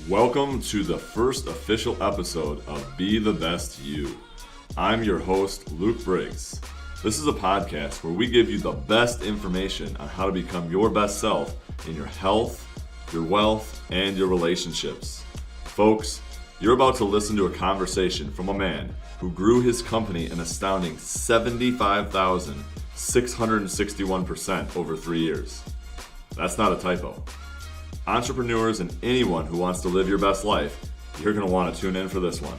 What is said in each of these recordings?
Welcome to the first official episode of Be the Best You. I'm your host, Luke Briggs. This is a podcast where we give you the best information on how to become your best self in your health, your wealth, and your relationships. Folks, you're about to listen to a conversation from a man who grew his company an astounding 75,661% over 3 years. That's not a typo. Entrepreneurs and anyone who wants to live your best life, you're going to want to tune in for this one.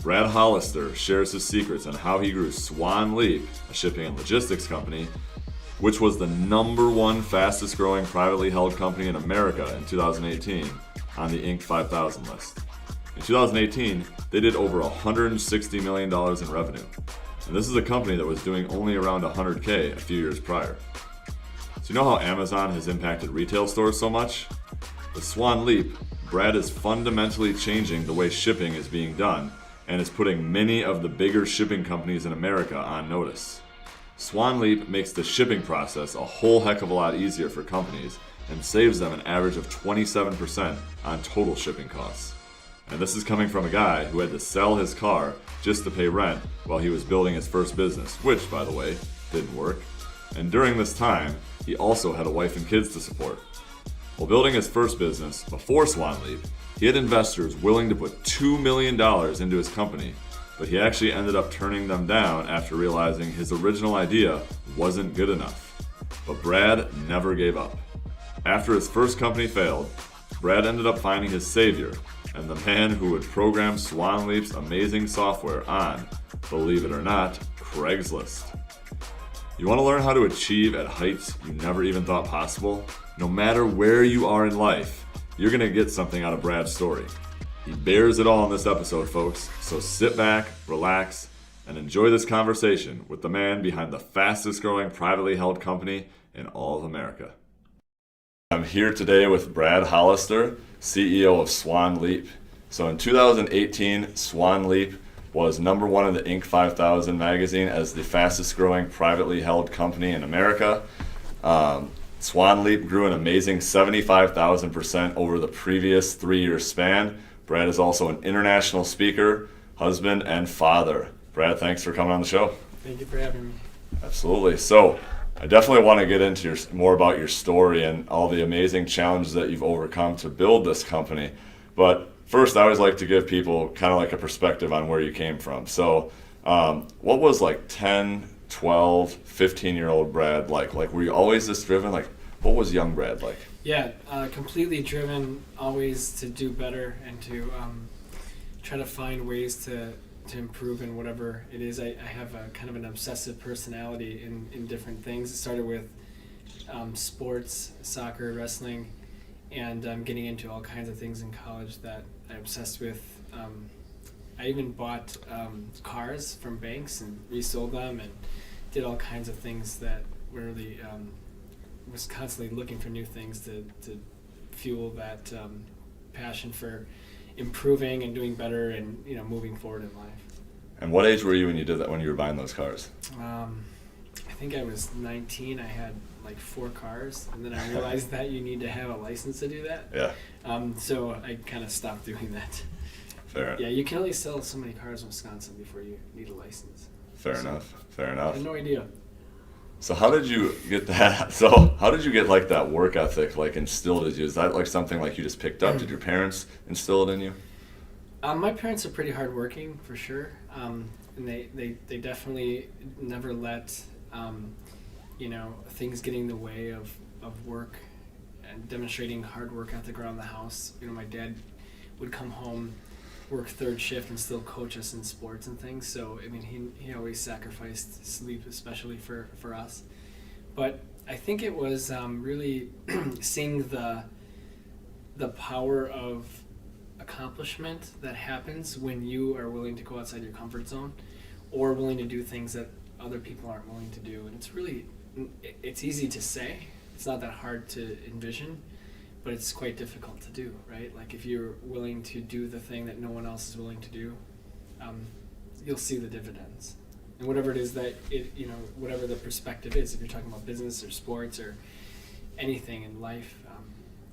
Brad Hollister shares his secrets on how he grew Swan Leap, a shipping and logistics company, which was the #1 fastest growing privately held company in America in 2018 on the Inc. 5000 list. In 2018, they did over $160 million in revenue. And this is a company that was doing only around $100K a few years prior. So you know how Amazon has impacted retail stores so much? With Swan Leap, Brad is fundamentally changing the way shipping is being done and is putting many of the bigger shipping companies in America on notice. Swan Leap makes the shipping process a whole heck of a lot easier for companies and saves them an average of 27% on total shipping costs. And this is coming from a guy who had to sell his car just to pay rent while he was building his first business, which, by the way, didn't work. And during this time, he also had a wife and kids to support. While building his first business, before Swan Leap, he had investors willing to put $2 million into his company, but he actually ended up turning them down after realizing his original idea wasn't good enough. But Brad never gave up. After his first company failed, Brad ended up finding his savior and the man who would program Swan Leap's amazing software on, believe it or not, Craigslist. You want to learn how to achieve at heights you never even thought possible? No matter where you are in life, you're going to get something out of Brad's story. He bears it all in this episode, folks, so sit back, relax, and enjoy this conversation with the man behind the fastest growing privately held company in all of America. I'm here today with Brad Hollister, CEO of Swan Leap. So in 2018, Swan Leap was #1 in the Inc. 5000 magazine as the fastest growing privately held company in America. Swan Leap grew an amazing 75,000% over the previous 3-year span. Brad is also an international speaker, husband, and father. Brad, thanks for coming on the show. Thank you for having me. Absolutely. So I definitely want to get into more about your story and all the amazing challenges that you've overcome to build this company. But first, I always like to give people kind of like a perspective on where you came from. So what was like 10, 12, 15-year-old Brad like? Like, were you always this driven? Like, what was young Brad like? Yeah, completely driven, always to do better and to try to find ways to improve in whatever it is. I have a kind of an obsessive personality in different things. It started with sports, soccer, wrestling, and getting into all kinds of things in college that I obsessed with. I even bought cars from banks and resold them and did all kinds of things that really was constantly looking for new things to fuel that passion for improving and doing better and moving forward in life. And what age were you when you did that, when you were buying those cars? I think I was 19. I had like 4 cars, and then I realized that you need to have a license to do that. Yeah. So I kind of stopped doing that. Fair. Yeah, you can only sell so many cars in Wisconsin before you need a license. Fair enough. Fair enough. I had no idea. So how did you get that? So how did you get like that work ethic like instilled in you? Is that like something like you just picked up? Did your parents instill it in you? My parents are pretty hardworking for sure, and they definitely never let things get in the way of work and demonstrating hard work ethic around the house. My dad would come home, work 3rd shift, and still coach us in sports and things. So I mean, he always sacrificed sleep, especially for us. But I think it was really seeing the power of accomplishment that happens when you are willing to go outside your comfort zone or willing to do things that other people aren't willing to do. And it's easy to say, it's not that hard to envision, but it's quite difficult to do, right? Like if you're willing to do the thing that no one else is willing to do, you'll see the dividends. And whatever it is that whatever the perspective is, if you're talking about business or sports or anything in life,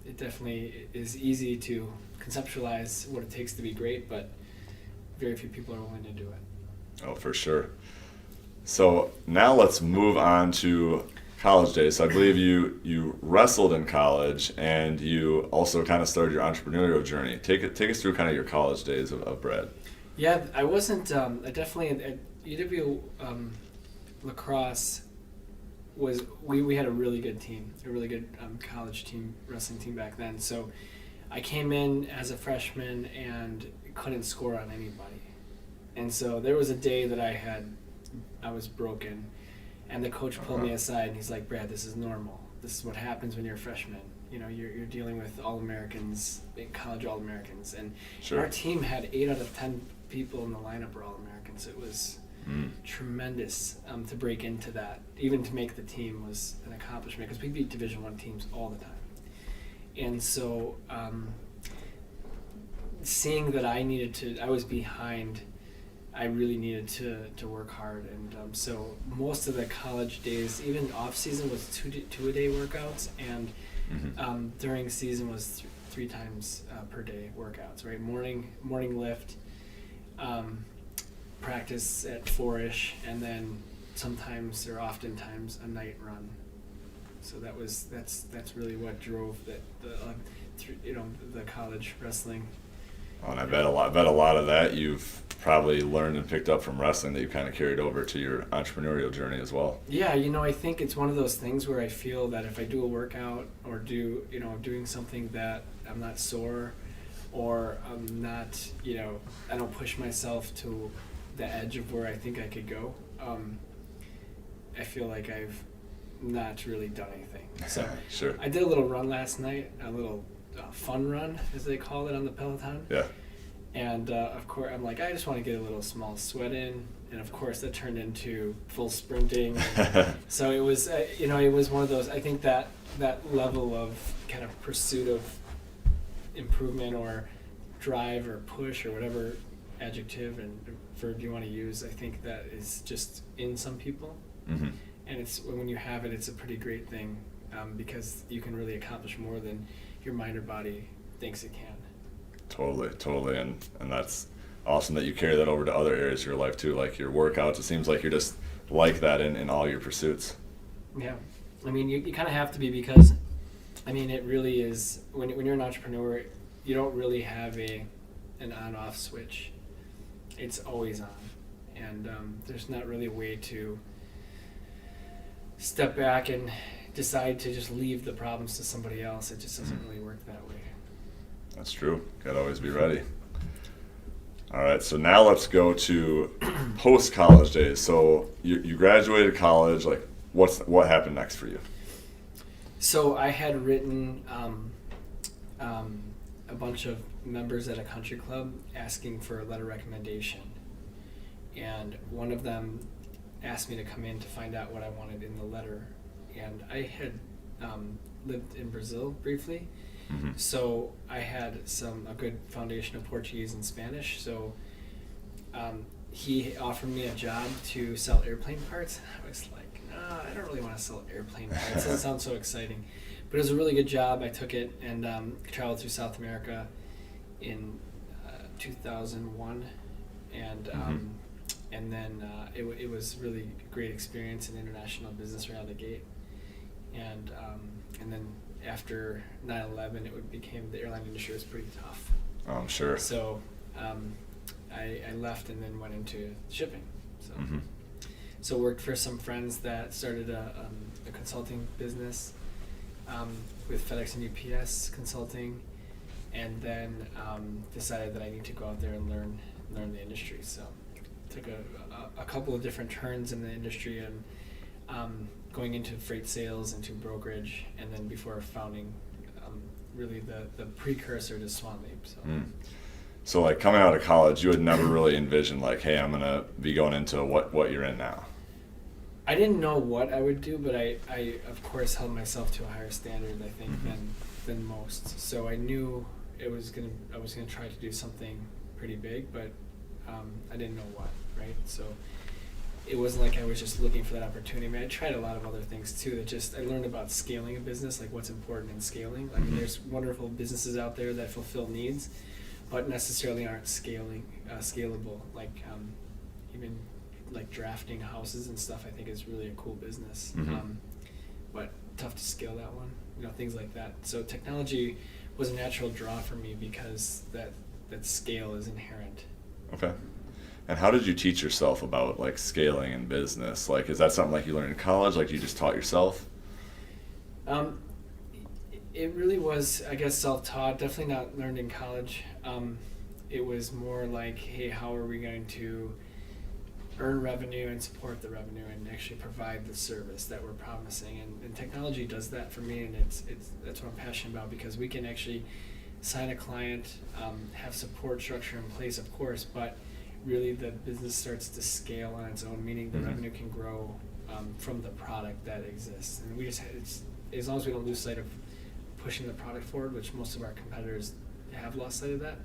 it definitely is easy to conceptualize what it takes to be great, but very few people are willing to do it. Oh, for sure. So now let's move on to college days. So I believe you wrestled in college, and you also kind of started your entrepreneurial journey. Take us through kind of your college days of Brad. Yeah, I wasn't. I definitely at UW lacrosse was we had a really good team, a really good college team, wrestling team back then. So I came in as a freshman and couldn't score on anybody, and so there was a day that I was broken, and the coach pulled me aside and he's like, Brad, this is normal. This is what happens when you're a freshman. You know, you're dealing with All-Americans, college All-Americans, and Sure. Our team had 8 out of 10 people in the lineup were All-Americans. It was tremendous to break into that. Even to make the team was an accomplishment because we beat Division I teams all the time. And so seeing that I was behind, I really needed to work hard. And so most of the college days, even off season, was two-a-day workouts, and during season was 3 times per day workouts, right? Morning lift, practice at 4-ish, and then sometimes or oftentimes a night run. So that's really what drove the college wrestling. Oh, and I bet a lot of that you've probably learned and picked up from wrestling that you kind of carried over to your entrepreneurial journey as well. Yeah, I think it's one of those things where I feel that if I do a workout or doing something that I'm not sore, or I'm not, I don't push myself to the edge of where I think I could go, I feel like I've not really done anything. So Sure. I did a little run last night, a little fun run, as they call it on the Peloton. Yeah. And of course, I'm like, I just want to get a little small sweat in, and of course, that turned into full sprinting. So it was, it was one of those. I think that level of kind of pursuit of improvement or drive or push or whatever adjective and verb you want to use, I think that is just in some people. Mm-hmm. And it's when you have it, it's a pretty great thing because you can really accomplish more than your mind or body thinks it can. Totally, and that's awesome that you carry that over to other areas of your life too, like your workouts. It seems like you're just like that in all your pursuits. Yeah, I mean, you kind of have to be because, I mean, it really is, when you're an entrepreneur, you don't really have an on-off switch. It's always on, and there's not really a way to step back and decide to just leave the problems to somebody else. It just doesn't really work that way. That's true. Gotta always be ready. All right, so now let's go to post-college days. So you graduated college. Like, what happened next for you? So I had written a bunch of members at a country club asking for a letter recommendation, and one of them asked me to come in to find out what I wanted in the letter. And I had lived in Brazil briefly. Mm-hmm. So I had a good foundation of Portuguese and Spanish. So he offered me a job to sell airplane parts. I was like, I don't really want to sell airplane parts. It doesn't sound so exciting. But it was a really good job. I took it and traveled through South America in 2001. And then it was really a great experience in international business right out of the gate. And then after 9/11, became the airline industry was pretty tough. Oh, I'm sure. So I left and then went into shipping. So worked for some friends that started a consulting business with FedEx and UPS consulting, and then decided that I need to go out there and learn the industry. So took a couple of different turns in the industry and going into freight sales, into brokerage, and then before founding really the precursor to Swan Leap. So like coming out of college, you had never really envisioned like, hey, I'm gonna be going into what you're in now. I didn't know what I would do, but I of course held myself to a higher standard, I think, than most. So I knew I was gonna try to do something pretty big, but I didn't know what, right? So it wasn't like I was just looking for that opportunity. I mean, I tried a lot of other things too. I learned about scaling a business, like what's important in scaling. I mean, there's wonderful businesses out there that fulfill needs, but necessarily aren't scalable. Like even like drafting houses and stuff, I think is really a cool business. But tough to scale that one, things like that. So technology was a natural draw for me because that scale is inherent. Okay. And how did you teach yourself about like scaling in business? Like, is that something like you learned in college? Like you just taught yourself? It really was, I guess, self-taught. Definitely not learned in college. It was more like, hey, how are we going to earn revenue and support the revenue and actually provide the service that we're promising? And technology does that for me, and that's what I'm passionate about, because we can actually sign a client, have support structure in place, of course, but really the business starts to scale on its own, meaning the revenue can grow from the product that exists. And we just as long as we don't lose sight of pushing the product forward, which most of our competitors have lost sight of that,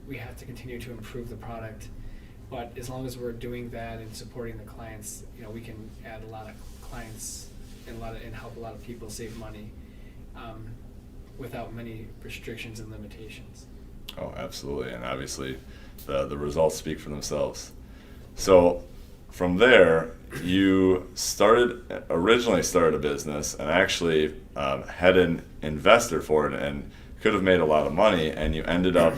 we have to continue to improve the product. But as long as we're doing that and supporting the clients, we can add a lot of clients and help a lot of people save money without many restrictions and limitations. Oh, absolutely. And obviously the results speak for themselves. So from there, you originally started a business and actually had an investor for it and could have made a lot of money, and you ended up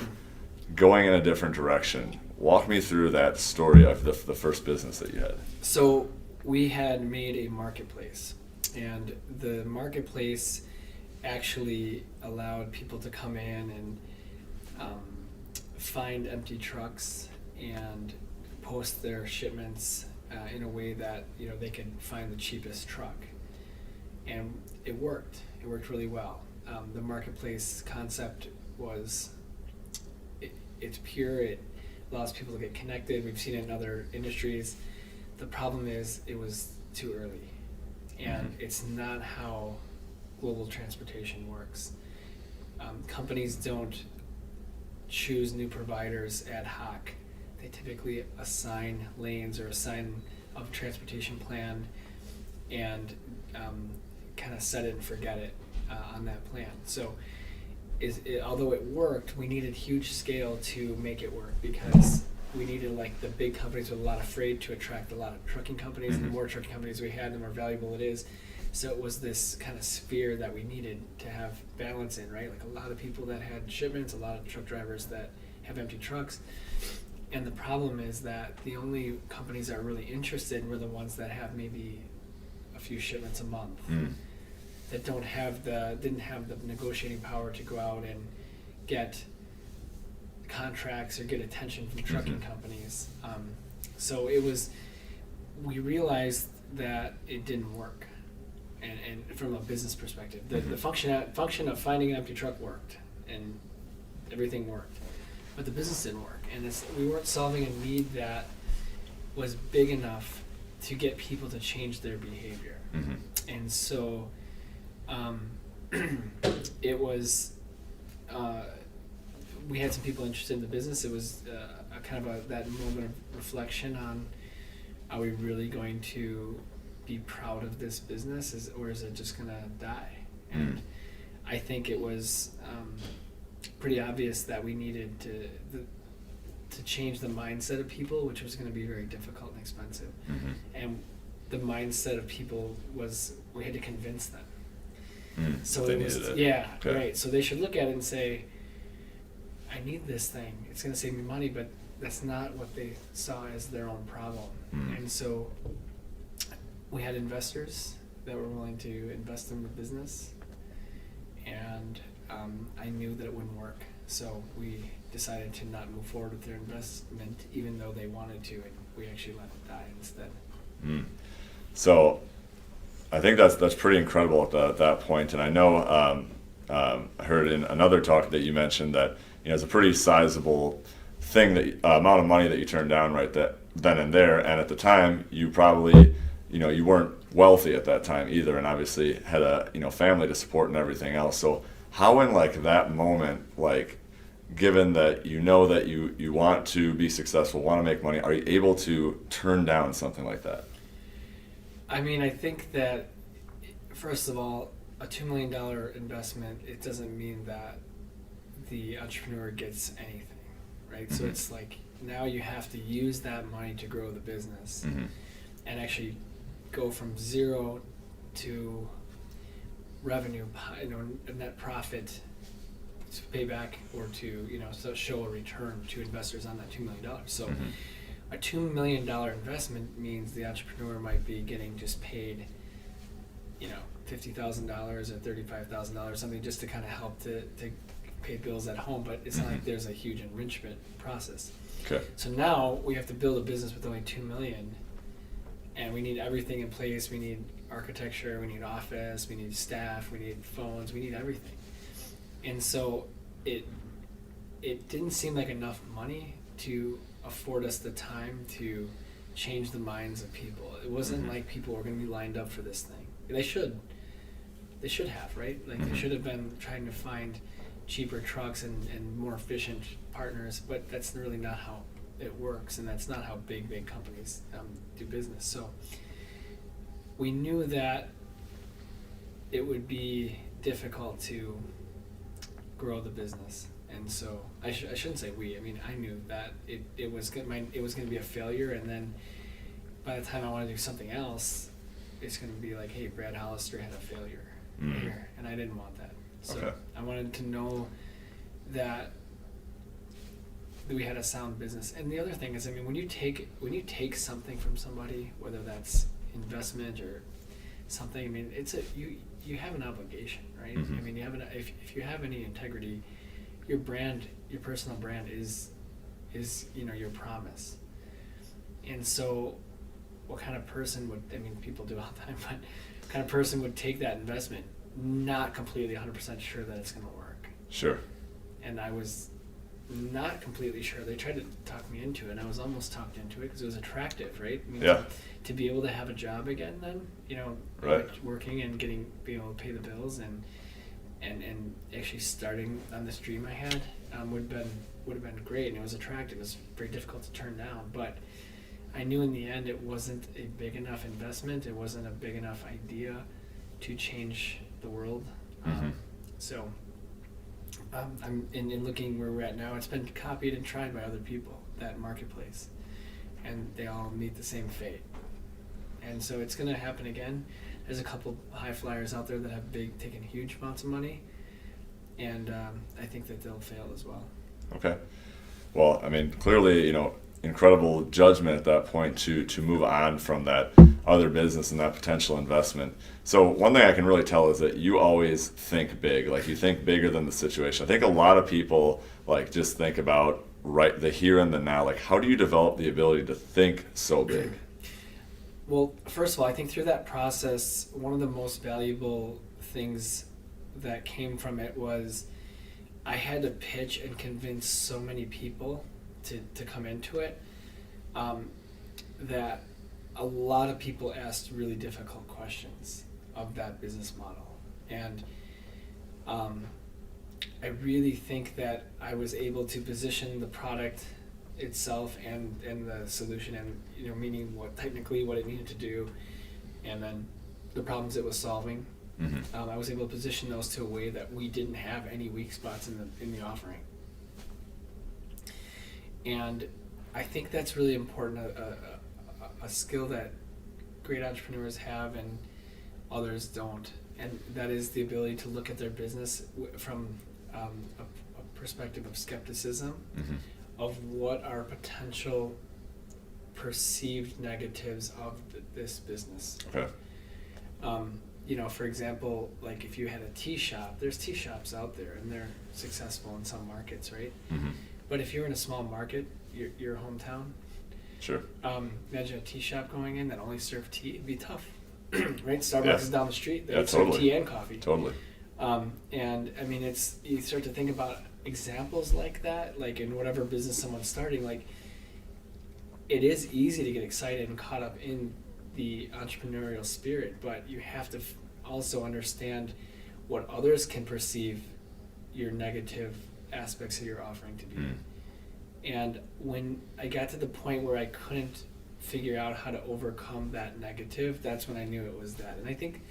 going in a different direction. Walk me through that story of the first business that you had. So we had made a marketplace, and the marketplace actually allowed people to come in and find empty trucks and post their shipments in a way that they could find the cheapest truck, and it worked. It worked really well. The marketplace concept it's pure. It allows people to get connected. We've seen it in other industries. The problem is it was too early, and it's not how global transportation works. Companies don't choose new providers ad hoc. They typically assign lanes or assign a transportation plan and kind of set it and forget it on that plan. So although it worked, we needed huge scale to make it work, because we needed like the big companies with a lot of freight to attract a lot of trucking companies, and the more trucking companies we had, the more valuable it is. So it was this kind of sphere that we needed to have balance in, right? Like a lot of people that had shipments, a lot of truck drivers that have empty trucks. And the problem is that the only companies that are really interested were the ones that have maybe a few shipments a month, that didn't have the negotiating power to go out and get contracts or get attention from trucking companies. So we realized that it didn't work. And from a business perspective, the function of finding an empty truck worked, and everything worked, but the business didn't work, and we weren't solving a need that was big enough to get people to change their behavior. And so it was we had some people interested in the business. It was a kind of that moment of reflection on, are we really going to be proud of this business, or is it just gonna die? And I think it was pretty obvious that we needed to change the mindset of people, which was going to be very difficult and expensive. And the mindset of people was, we had to convince them. So they it was, needed it. Yeah, Okay. Right. So they should look at it and say, I need this thing. It's going to save me money, but that's not what they saw as their own problem. And so we had investors that were willing to invest in the business, and I knew that it wouldn't work. So we decided to not move forward with their investment, even though they wanted to, and we actually let it die instead. So I think that's pretty incredible at that point. And I know I heard in another talk that you mentioned that it's a pretty sizable thing, that amount of money that you turned down right then and there. And at the time, you probably you weren't wealthy at that time either, and obviously had a family to support and everything else. So how in like that moment, like given that you know that you want to be successful, want to make money, are you able to turn down something like that? I mean, I think that, first of all, a $2 million investment, it doesn't mean that the entrepreneur gets anything, right? Mm-hmm. So it's like, now you have to use that money to grow the business, mm-hmm. and actually go from zero to revenue, net profit, to pay back, or to so show a return to investors on that $2 million. So mm-hmm. a $2 million investment means the entrepreneur might be getting just paid $50,000 or $35,000, something, just to kind of help to pay bills at home, but it's mm-hmm. not like there's a huge enrichment process. Okay. So now we have to build a business with only $2 million, and we need everything in place. We need architecture, we need office, we need staff, we need phones, we need everything. And so it didn't seem like enough money to afford us the time to change the minds of people. It wasn't mm-hmm. like people were going to be lined up for this thing. They should have, right? Like mm-hmm. they should have been trying to find cheaper trucks and more efficient partners, but that's really not how it works, and that's not how big companies do business. So we knew that it would be difficult to grow the business, and so I shouldn't say we. I mean, I knew that it was going to be a failure, and then by the time I want to do something else, it's going to be like, hey, Brad Hollister had a failure here, and I didn't want that. So okay. I wanted to know that we had a sound business. And the other thing is, I mean, when you take something from somebody, whether that's investment or something, I mean, you have an obligation, right? Mm-hmm. I mean, if you have any integrity, your brand, your personal brand is your promise. And so what kind of person would, I mean, people do all the time, but what kind of person would take that investment not completely 100% sure that it's going to work? Sure. And I was not completely sure. They tried to talk me into it, and I was almost talked into it because it was attractive, right? I mean, yeah. To be able to have a job again, then right. Working and being able to pay the bills and actually starting on this dream I had would have been great, and it was attractive. It was very difficult to turn down, but I knew in the end it wasn't a big enough investment. It wasn't a big enough idea to change the world. Mm-hmm. So I'm in looking where we're at now. It's been copied and tried by other people, that marketplace, and they all meet the same fate. And so it's going to happen again. There's a couple high flyers out there that have taken huge amounts of money, and I think that they'll fail as well. Okay. Well, I mean, clearly, incredible judgment at that point to move on from that other business and that potential investment. So one thing I can really tell is that you always think big. Like, you think bigger than the situation. I think a lot of people just think about the here and the now. Like, how do you develop the ability to think so big? Well, first of all, I think through that process, one of the most valuable things that came from it was I had to pitch and convince so many people to come into it, that a lot of people asked really difficult questions of that business model. And I really think that I was able to position the product itself and the solution, and meaning what it needed to do, and then the problems it was solving. Mm-hmm. I was able to position those to a way that we didn't have any weak spots in the offering. And I think that's really important, a skill that great entrepreneurs have and others don't, and that is the ability to look at their business from a perspective of skepticism, mm-hmm. of what are potential perceived negatives of this business. Okay. For example, like if you had a tea shop, there's tea shops out there and they're successful in some markets, right? Mm-hmm. But if you're in a small market, your hometown, sure. Imagine a tea shop going in that only served tea. It'd be tough, right? Starbucks is down the street. They serve tea and coffee. Totally. And I mean, you start to think about examples like that, like in whatever business someone's starting. Like, it is easy to get excited and caught up in the entrepreneurial spirit, but you have to also understand what others can perceive your negative aspects of your offering to be. Mm. And when I got to the point where I couldn't figure out how to overcome that negative, that's when I knew it was that. And I think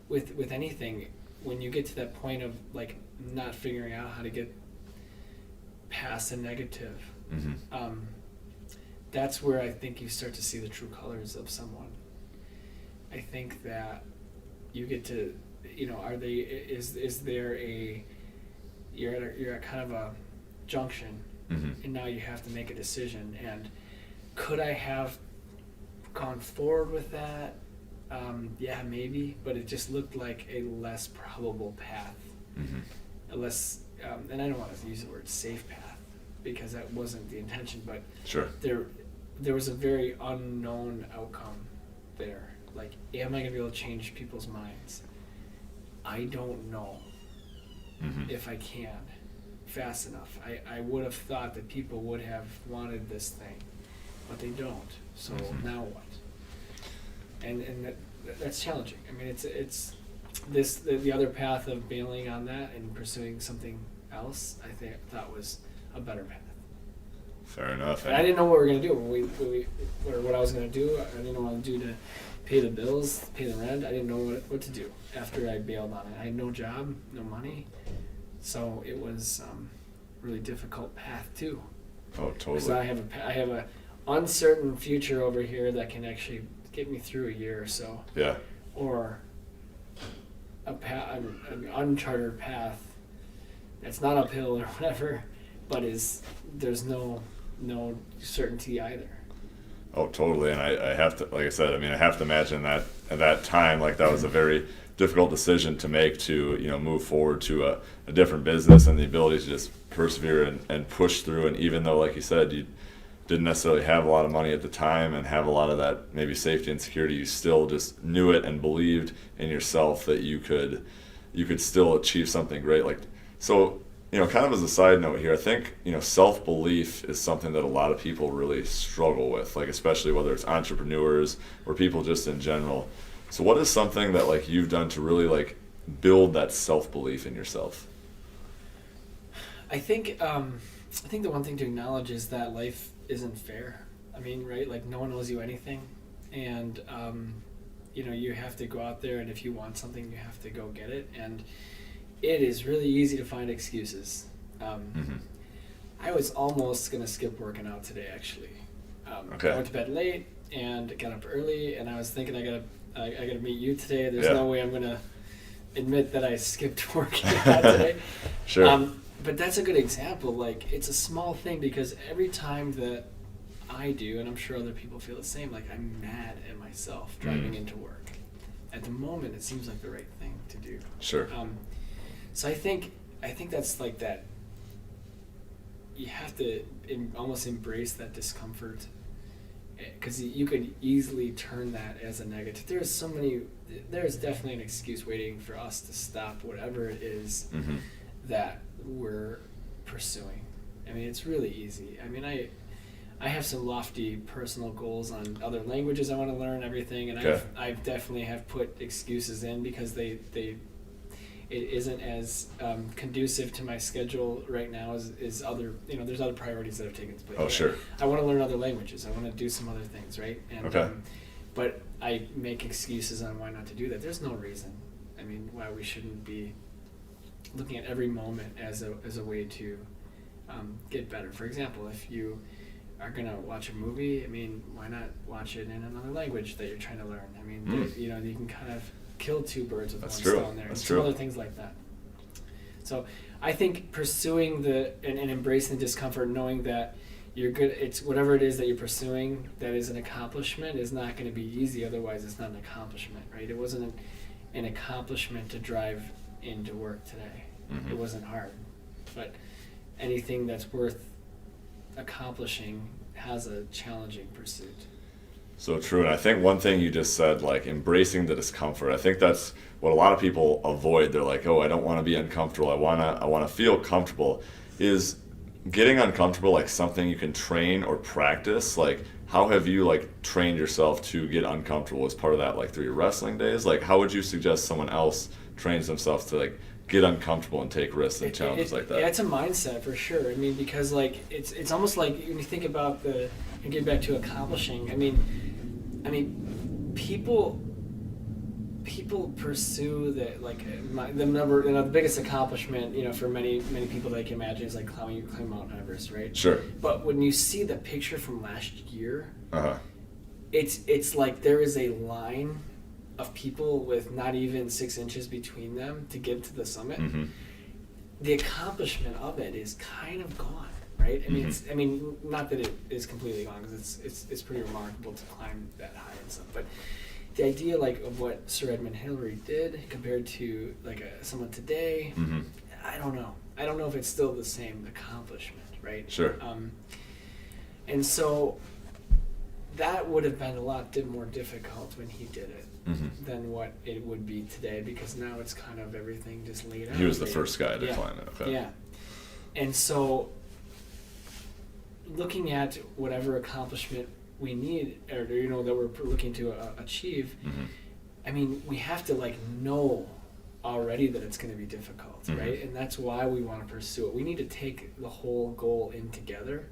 with anything, when you get to that point of like not figuring out how to get past a negative, Mm-hmm. That's where I think you start to see the true colors of someone. I think that you get to, is there you're at kind of a junction, Mm-hmm. and now you have to make a decision. And could I have gone forward with that? Yeah, maybe, but it just looked like a less probable path. Mm-hmm. A less, and I don't want to use the word safe path because that wasn't the intention, but Sure. there was a very unknown outcome there. Like, am I going to be able to change people's minds? I don't know Mm-hmm. if I can fast enough. I would have thought that people would have wanted this thing, but they don't. So Mhm. now what? And that's challenging. I mean, it's the other path of bailing on that and pursuing something else. Thought was a better path. Fair enough. And I didn't know what we were gonna do or what I was gonna do. I didn't know what to do to pay the bills, pay the rent. I didn't know what to do after I bailed on it. I had no job, no money, so it was a really difficult path too. Oh, Because totally. I have a uncertain future over here that can actually get me through a year or so, Yeah. or an uncharted path that's not uphill or whatever, but there's no certainty either. Oh, totally. And I have to, like I said, I mean, I have to imagine that at that time, like that was a very difficult decision to make to, move forward to a different business, and the ability to just persevere and push through. And even though, like you said, you didn't necessarily have a lot of money at the time and have a lot of that maybe safety and security, you still just knew it and believed in yourself that you could still achieve something great. Like, so, kind of as a side note here, I think, self-belief is something that a lot of people really struggle with, like especially whether it's entrepreneurs or people just in general. So what is something that like you've done to really like build that self-belief in yourself? I think the one thing to acknowledge is that life isn't fair. I mean, right? Like, no one owes you anything, and you have to go out there, and if you want something, you have to go get it. And it is really easy to find excuses. Mm-hmm. I was almost gonna skip working out today, actually. Okay. I went to bed late and got up early, and I was thinking I gotta meet you today. There's Yeah. no way I'm gonna admit that I skipped working out today. Sure. But that's a good example. Like, it's a small thing, because every time that I do, and I'm sure other people feel the same, like, I'm mad at myself driving into work. At the moment, it seems like the right thing to do. Sure. So I think that's like that. You have to almost embrace that discomfort, because you could easily turn that as a negative. There's definitely an excuse waiting for us to stop whatever it is Mm-hmm. that we're pursuing. I mean, it's really easy. I mean, I have some lofty personal goals on other languages I want to learn, everything, and Okay. I've definitely have put excuses in because it isn't as conducive to my schedule right now as other, there's other priorities that have taken place. Oh, sure. I want to learn other languages. I want to do some other things, right? And, Okay. But I make excuses on why not to do that. There's no reason. I mean, why we shouldn't be looking at every moment as a way to get better. For example, if you are going to watch a movie, I mean, why not watch it in another language that you're trying to learn? I mean, you can kind of kill two birds with one stone there. That's and true. some other things like that. So I think pursuing and embracing discomfort, knowing that you're good, it's whatever it is that you're pursuing that is an accomplishment, is not going to be easy. Otherwise, it's not an accomplishment, right? It wasn't an accomplishment to drive into work today. Mm-hmm. It wasn't hard. But anything that's worth accomplishing has a challenging pursuit. So true. And I think one thing you just said, like embracing the discomfort, I think that's what a lot of people avoid. They're like, oh, I don't want to be uncomfortable. I want to feel comfortable. Is getting uncomfortable like something you can train or practice? Like, how have you like trained yourself to get uncomfortable as part of that, like through your wrestling days? Like, how would you suggest someone else trains themselves to like get uncomfortable and take risks and challenges like that. Yeah, it's a mindset for sure. I mean, because like it's almost like when you think about and get back to accomplishing. I mean, people pursue the biggest accomplishment, for many people that I can imagine is like climbing Mount Everest, right? Sure. But when you see the picture from last year, Uh-huh. it's like there is a line of people with not even 6 inches between them to get to the summit. Mm-hmm. The accomplishment of it is kind of gone, right? I mean, Mm-hmm. not that it is completely gone, because it's pretty remarkable to climb that high and stuff. But the idea of what Sir Edmund Hillary did compared to someone today, Mm-hmm. I don't know. I don't know if it's still the same accomplishment, right? Sure. And so that would have been a lot more difficult when he did it. Mm-hmm. Than what it would be today, because now it's kind of everything just laid out. He was the first guy to climb it. Okay. Yeah. And so looking at whatever accomplishment we need, or that we're looking to achieve, Mm-hmm. I mean, we have to know already that it's going to be difficult, Mm-hmm. right? And that's why we want to pursue it. We need to take the whole goal in together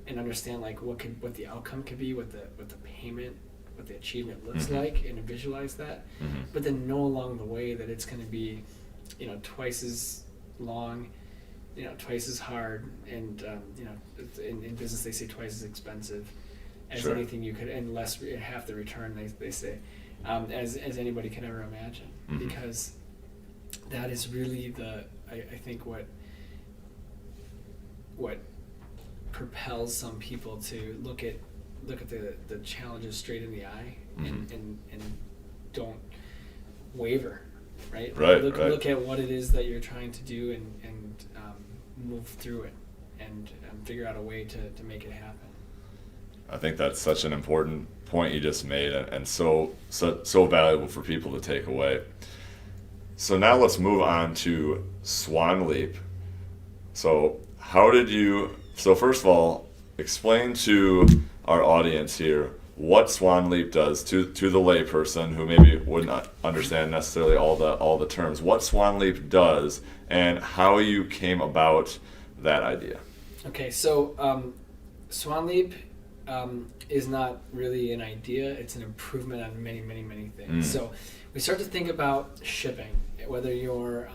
and understand what the outcome could be, what the payment, what the achievement looks Mm-hmm. like, and visualize that. Mm-hmm. But then know along the way that it's going to be, twice as long, twice as hard, and in business they say twice as expensive as Sure. anything you could, and half the return they say, as anybody can ever imagine. Mm-hmm. Because that is really I think what propels some people to look at the challenges straight in the eye, Mm-hmm. and don't waver, right? Right. Look at what it is that you're trying to do, and move through it, and figure out a way to make it happen. I think that's such an important point you just made, and so valuable for people to take away. So now let's move on to Swan Leap. So first of all, explain to our audience here what Swan Leap does to the layperson who maybe would not understand necessarily all the terms. What Swan Leap does and how you came about that idea. Okay, so Swan Leap is not really an idea; it's an improvement on many, many, many things. So we start to think about shipping, whether you're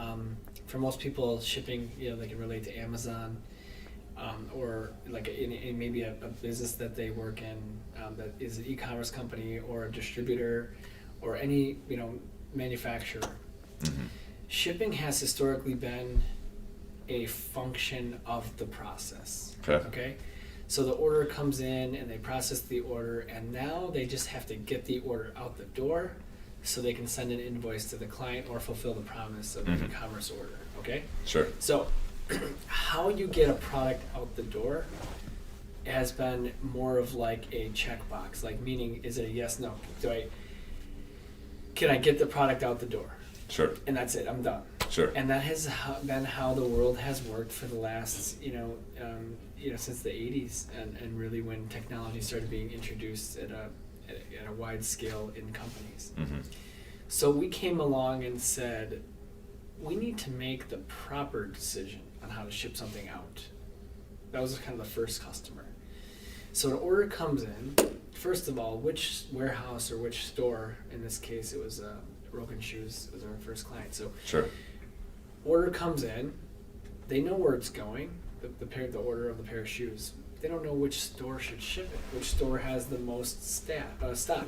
for most people shipping, they can relate to Amazon. Or in maybe a business that they work in that is an e-commerce company or a distributor or any manufacturer. Mm-hmm. Shipping has historically been a function of the process. Okay? So the order comes in and they process the order, and now they just have to get the order out the door so they can send an invoice to the client or fulfill the promise of Mm-hmm. the e-commerce order. Okay? Sure. So how you get a product out the door has been more of like a checkbox, meaning, is it a yes, no? Can I get the product out the door? Sure. And that's it, I'm done. Sure. And that has been how the world has worked for the last, since the 80s, and really when technology started being introduced at a wide scale in companies. Mm-hmm. So we came along and said, we need to make the proper decision on how to ship something out. That was kind of the first customer. So an order comes in, first of all, which warehouse or which store, in this case it was Roken Shoes was our first client. So Sure. order comes in, they know where it's going, the order of the pair of shoes. They don't know which store should ship it, which store has the most stock.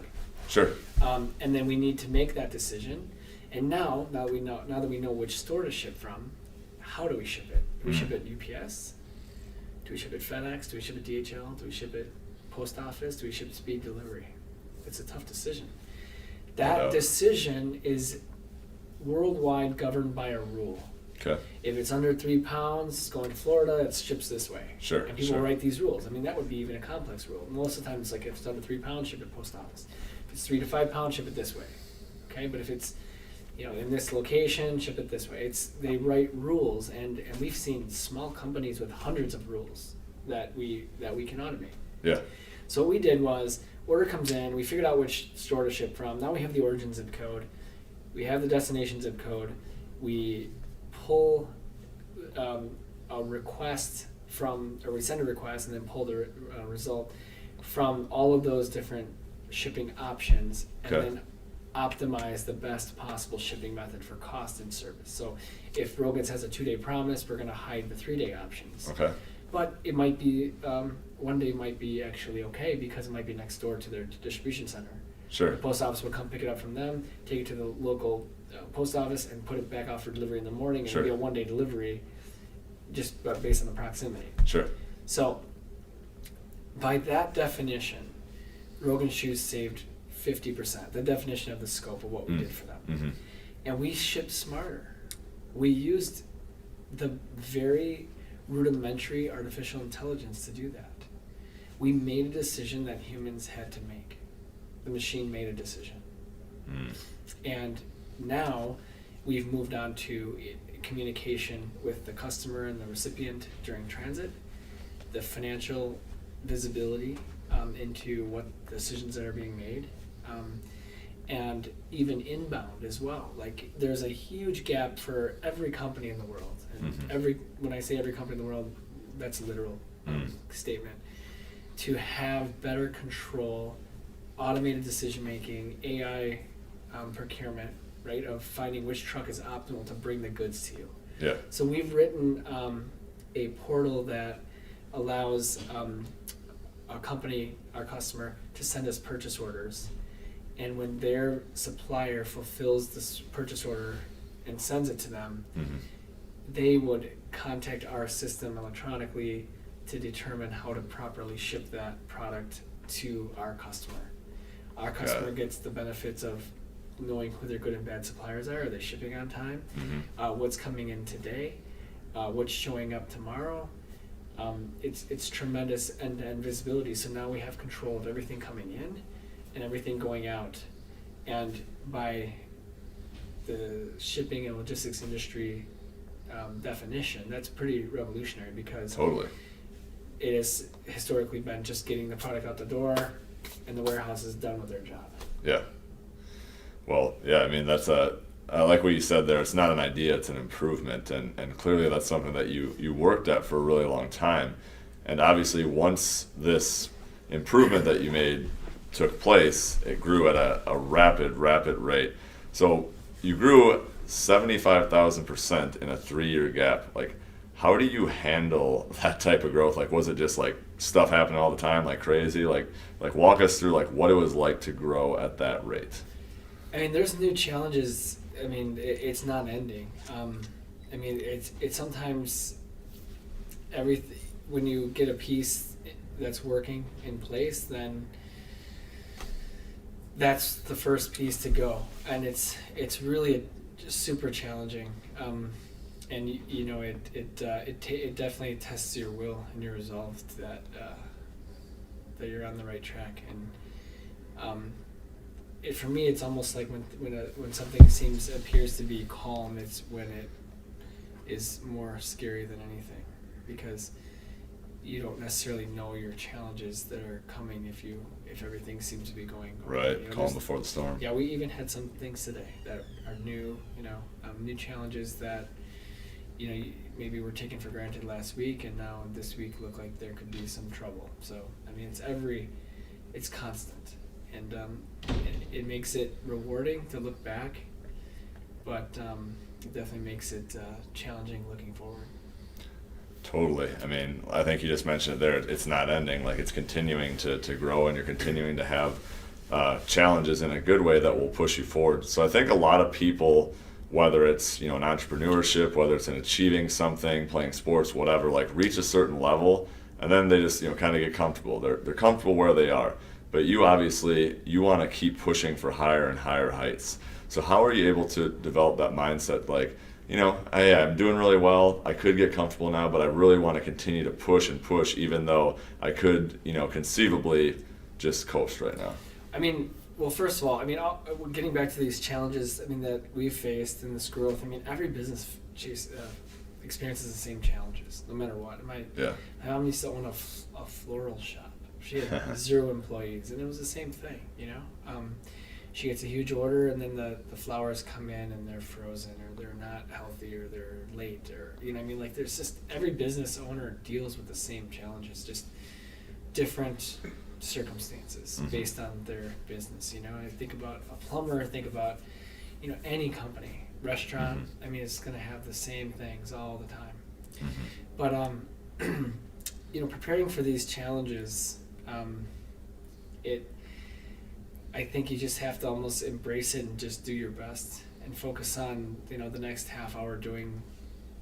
Sure. And then we need to make that decision. And now that we know which store to ship from, how do we ship it? Do we ship it UPS? Do we ship it FedEx? Do we ship it DHL? Do we ship it Post Office? Do we ship speed delivery? It's a tough decision. That decision is worldwide governed by a rule. Okay. If it's under 3 pounds going to Florida, it ships this way. Sure. And people write these rules. I mean, that would be even a complex rule. Most of the time, it's if it's under 3 pounds, ship it Post Office. If it's 3 to 5 pounds, ship it this way. Okay, but if it's in this location, ship it this way. They write rules, and we've seen small companies with hundreds of rules that we can automate. Yeah. So what we did was, order comes in, we figured out which store to ship from. Now we have the origin zip code, we have the destination zip code, we pull a request or we send a request and then pull the result from all of those different shipping options, and then optimize the best possible shipping method for cost and service. So if Rogan's has a 2-day promise, we're going to hide the 3-day options. Okay. But it might be, one day might be actually okay because it might be next door to their distribution center. Sure. The post office will come pick it up from them, take it to the local post office, and put it back out for delivery in the morning. And Sure. it'll be a 1-day delivery just based on the proximity. Sure. So by that definition, Rogan Shoes saved 50%, the definition of the scope of what we did for them. Mm-hmm. And we shipped smarter. We used the very rudimentary artificial intelligence to do that. We made a decision that humans had to make. The machine made a decision. And now we've moved on to communication with the customer and the recipient during transit, the financial visibility into what decisions that are being made, and even inbound as well. Like, there's a huge gap for every company in the world, and when I say every company in the world, that's a literal statement, to have better control, automated decision making, AI procurement, right, of finding which truck is optimal to bring the goods to you. Yeah. So we've written a portal that allows a company, our customer, to send us purchase orders, and when their supplier fulfills this purchase order and sends it to them, they would contact our system electronically to determine how to properly ship that product to our customer. Our customer gets the benefits of knowing who their good and bad suppliers are. Are they shipping on time? What's coming in today? What's showing up tomorrow? It's tremendous end-to-end visibility. So now we have control of everything coming in and everything going out. And by the shipping and logistics industry definition, that's pretty revolutionary, because it has historically been just getting the product out the door and the warehouse is done with their job. Yeah. Well, yeah, I mean, I like what you said there. It's not an idea, it's an improvement. And clearly that's something that you worked at for a really long time. And obviously once this improvement that you made took place, it grew at a rapid rate. So you grew 75,000% in a 3-year gap. Like, how do you handle that type of growth? Like, was it just like stuff happening all the time, like crazy? Like walk us through like what it was like to grow at that rate. I mean, there's new challenges. I mean, it's not ending. I mean, it's sometimes everything, when you get a piece that's working in place, then that's the first piece to go, and it's really super challenging. And you know, it definitely tests your will and your resolve to that you're on the right track. And for me, it's almost like when something appears to be calm, it's when it is more scary than anything, because you don't necessarily know your challenges that are coming if everything seems to be going right. You know, Calm before the storm. Yeah, we even had some things today that are new. You know, new challenges that, you know, maybe were taken for granted last week, and now this week look like there could be some trouble. So I mean, it's constant, and it makes it rewarding to look back, but it definitely makes it challenging looking forward. Totally. I mean, I think you just mentioned it there. It's not ending. Like, it's continuing to grow, and you're continuing to have challenges in a good way that will push you forward. So I think a lot of people, whether it's, you know, in entrepreneurship, whether it's in achieving something, playing sports, whatever, like reach a certain level, and then they just, you know, kind of get comfortable. They're comfortable where they are. But you obviously, you want to keep pushing for higher and higher heights. So how are you able to develop that mindset? Like, you know, I'm doing really well. I could get comfortable now, but I really want to continue to push and push, even though I could, you know, conceivably just coast right now. I mean, well, first of all, I mean, getting back to these challenges, I mean, that we've faced in this growth. I mean, every business experiences the same challenges, no matter what. My mom used to own a floral shop. She had 0 employees, and it was the same thing, you know. she gets a huge order, and then the flowers come in and they're frozen, or they're not healthy, or they're late, or you know what I mean. Like there's just every business owner deals with the same challenges, just different circumstances based on their business. You know, I think about a plumber, think about any company, restaurant. I mean, it's going to have the same things all the time. But preparing for these challenges, I think you just have to almost embrace it and just do your best and focus on, the next half hour doing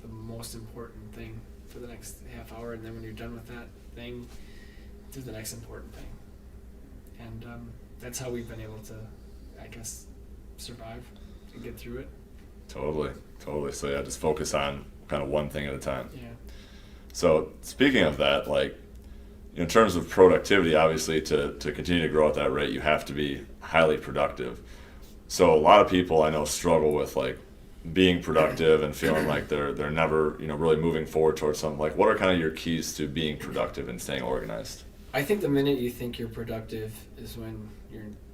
the most important thing for the next half hour. And then when you're done with that thing, do the next important thing. And that's how we've been able to, I guess, survive and get through it. Totally. So yeah, just focus on kind of one thing at a time. Yeah. So speaking of that, like, in terms of productivity, obviously to continue to grow at that rate, you have to be highly productive. So a lot of people I know struggle with like being productive and feeling like they're never really moving forward towards something. Like, what are kind of your keys to being productive and staying organized? I think the minute you think you're productive is when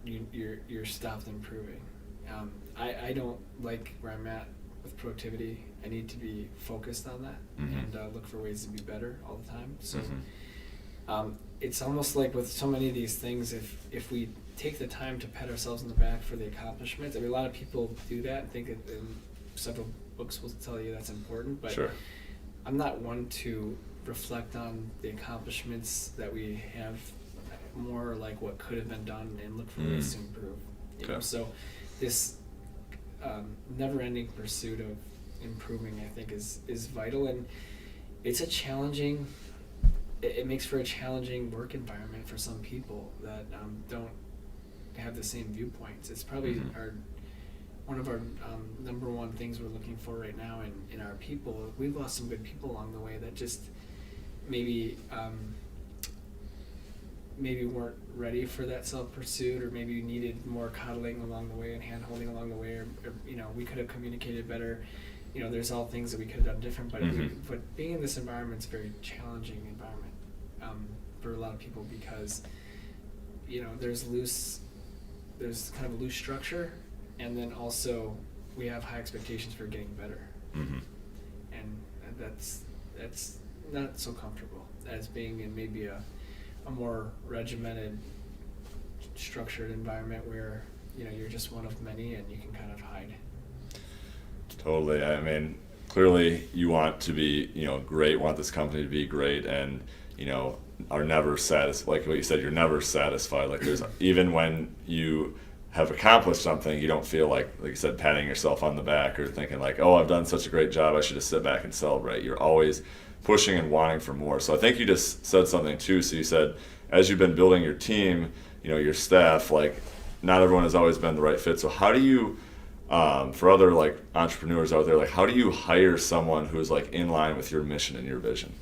you're stopped improving. I don't like where I'm at with productivity. I need to be focused on that and look for ways to be better all the time. So it's almost like with so many of these things, if we take the time to pat ourselves on the back for the accomplishments, I mean, a lot of people do that and think that several books will tell you that's important, but sure. I'm not one to reflect on the accomplishments that we have, more like what could have been done and look for ways to improve. You know? So this never-ending pursuit of improving, I think, is vital, and it's a challenging. It makes for a challenging work environment for some people that don't have the same viewpoints. It's probably one of our number one things we're looking for right now in our people. We've lost some good people along the way that just maybe weren't ready for that self-pursuit, or maybe needed more coddling along the way and hand-holding along the way, or we could have communicated better. There's all things that we could have done different, but but being in this environment is a very challenging environment for a lot of people, because there's kind of a loose structure, and then also we have high expectations for getting better, and that's not so comfortable as being in maybe a more regimented, structured environment where you're just one of many and you can kind of hide. Totally. I mean, clearly you want to be great, want this company to be great, and are never satisfied. Like what you said, you're never satisfied. Like there's even when you have accomplished something, you don't feel like you said, patting yourself on the back or thinking like, oh, I've done such a great job, I should just sit back and celebrate. You're always pushing and wanting for more. So I think you just said something too. So you said, as you've been building your team, your staff, like not everyone has always been the right fit. So how do you, for other like entrepreneurs out there, like how do you hire someone who's like in line with your mission and your vision?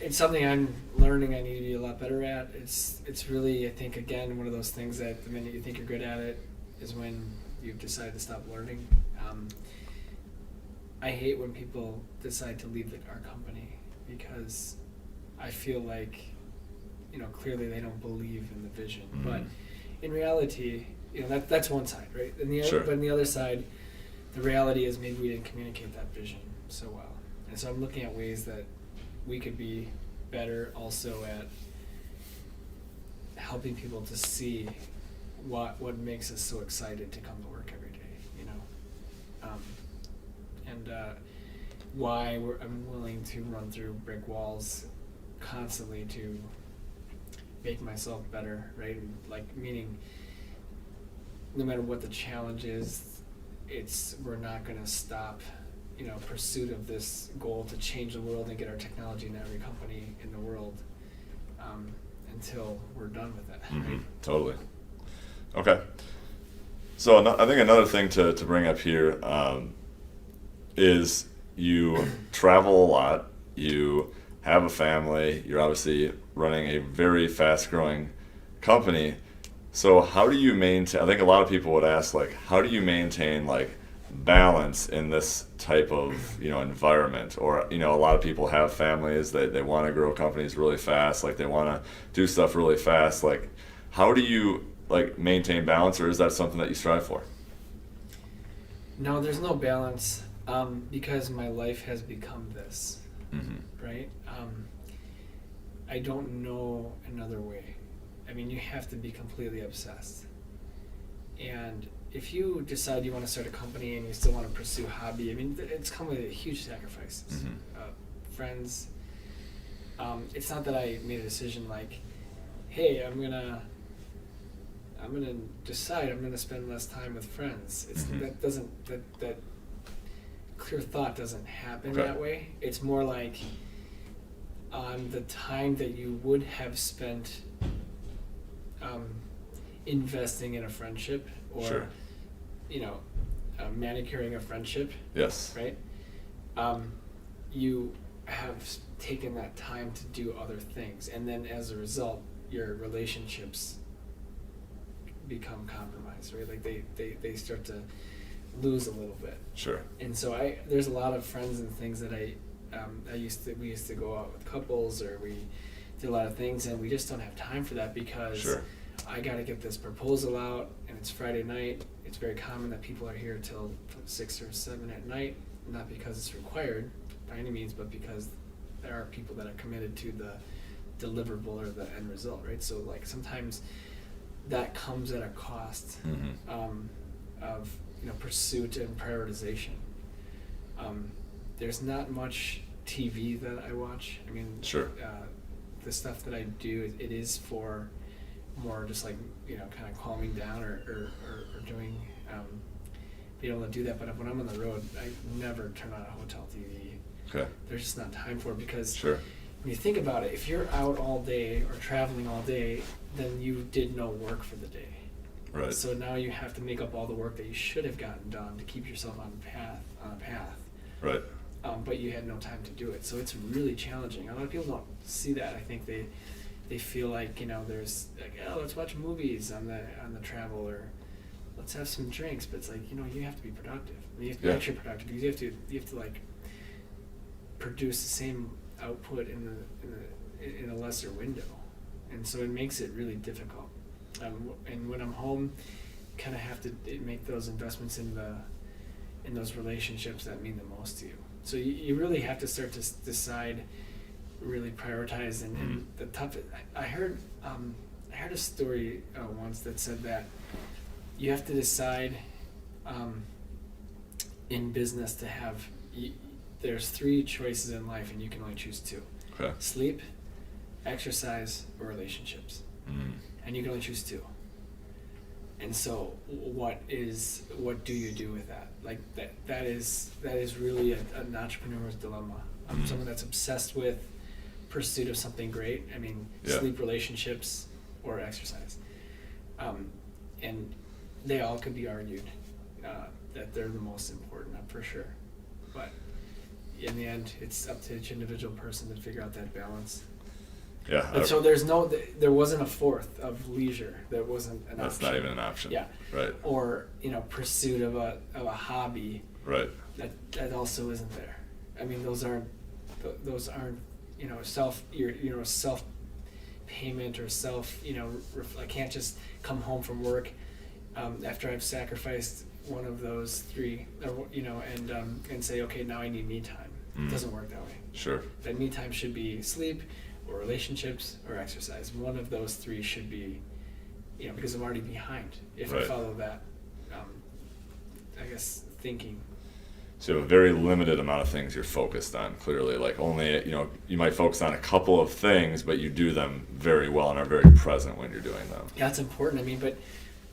It's something I'm learning I need to be a lot better at. It's really, I think, again, one of those things that the minute you think you're good at it is when you've decided to stop learning. I hate when people decide to leave our company, because I feel like, clearly they don't believe in the vision. But in reality, that's one side, right? And but on the other side, the reality is maybe we didn't communicate that vision so well. And so I'm looking at ways that we could be better also at helping people to see what makes us so excited to come to work every day, and why I'm willing to run through brick walls constantly to make myself better, right? And like, meaning no matter what the challenge is, we're not going to stop pursuit of this goal to change the world and get our technology in every company in the world until we're done with it. Right? Totally. Okay. So I think another thing to bring up here is you travel a lot, you have a family, you're obviously running a very fast-growing company. So how do you maintain, I think a lot of people would ask, like, how do you maintain, like, balance in this type of environment? Or a lot of people have families, they want to grow companies really fast, like they want to do stuff really fast. Like How do you like maintain balance, or is that something that you strive for? No, there's no balance because my life has become this, right? I don't know another way. I mean, you have to be completely obsessed. And if you decide you want to start a company and you still want to pursue a hobby, I mean, it's come with huge sacrifices. Friends. It's not that I made a decision like, hey, I'm gonna decide I'm gonna spend less time with friends. That clear thought doesn't happen that way. It's more like the time that you would have spent investing in a friendship or manicuring a friendship. Yes. Right. You have taken that time to do other things, and then as a result, your relationships become compromised, right? Like they start to lose a little bit. Sure. And so there's a lot of friends and things that we used to go out with couples, or we did a lot of things, and we just don't have time for that because I got to get this proposal out, and it's Friday night. It's very common that people are here till 6 or 7 at night, not because it's required by any means, but because there are people that are committed to the deliverable or the end result, right? So like sometimes that comes at a cost of pursuit and prioritization. There's not much TV that I watch. I mean, the stuff that I do, it is for more just like kind of calming down or doing being able to do that. But when I'm on the road, I never turn on a hotel TV. Okay. There's just not time for it because when you think about it, if you're out all day or traveling all day, then you did no work for the day. Right. So now you have to make up all the work that you should have gotten done to keep yourself on a path. Right. But you had no time to do it. So it's really challenging. A lot of people don't see that. I think they feel like there's like, oh, let's watch movies on the travel, or let's have some drinks. But it's like you have to be productive. You have to be extra productive because you have to like produce the same output in a lesser window, and so it makes it really difficult. And when I'm home, kind of have to make those investments in those relationships that mean the most to you. So you really have to start to decide, really prioritize, and the tough. I heard a story once that said that you have to decide in business to have. There's 3 choices in life, and you can only choose 2. Okay. Sleep, exercise, or relationships. And you can only choose 2. And so what do you do with that? Like that is really an entrepreneur's dilemma. Someone that's obsessed with pursuit of something great. I mean, sleep, relationships, or exercise. And they all could be argued that they're the most important, for sure. But in the end, it's up to each individual person to figure out that balance. Yeah. And so there wasn't a fourth of leisure. There wasn't an option. That's not even an option. Yeah. Right. Or pursuit of a hobby. Right. That also isn't there. I mean, those aren't self payment or self. I can't just come home from work after I've sacrificed one of those 3, and say, okay, now I need me time. It doesn't work that way. Sure. That me time should be sleep, or relationships, or exercise. One of those 3 should be, because I'm already behind if I follow that, thinking. So you have a very limited amount of things you're focused on, clearly. Like only, you might focus on a couple of things, but you do them very well and are very present when you're doing them. Yeah, it's important. I mean, but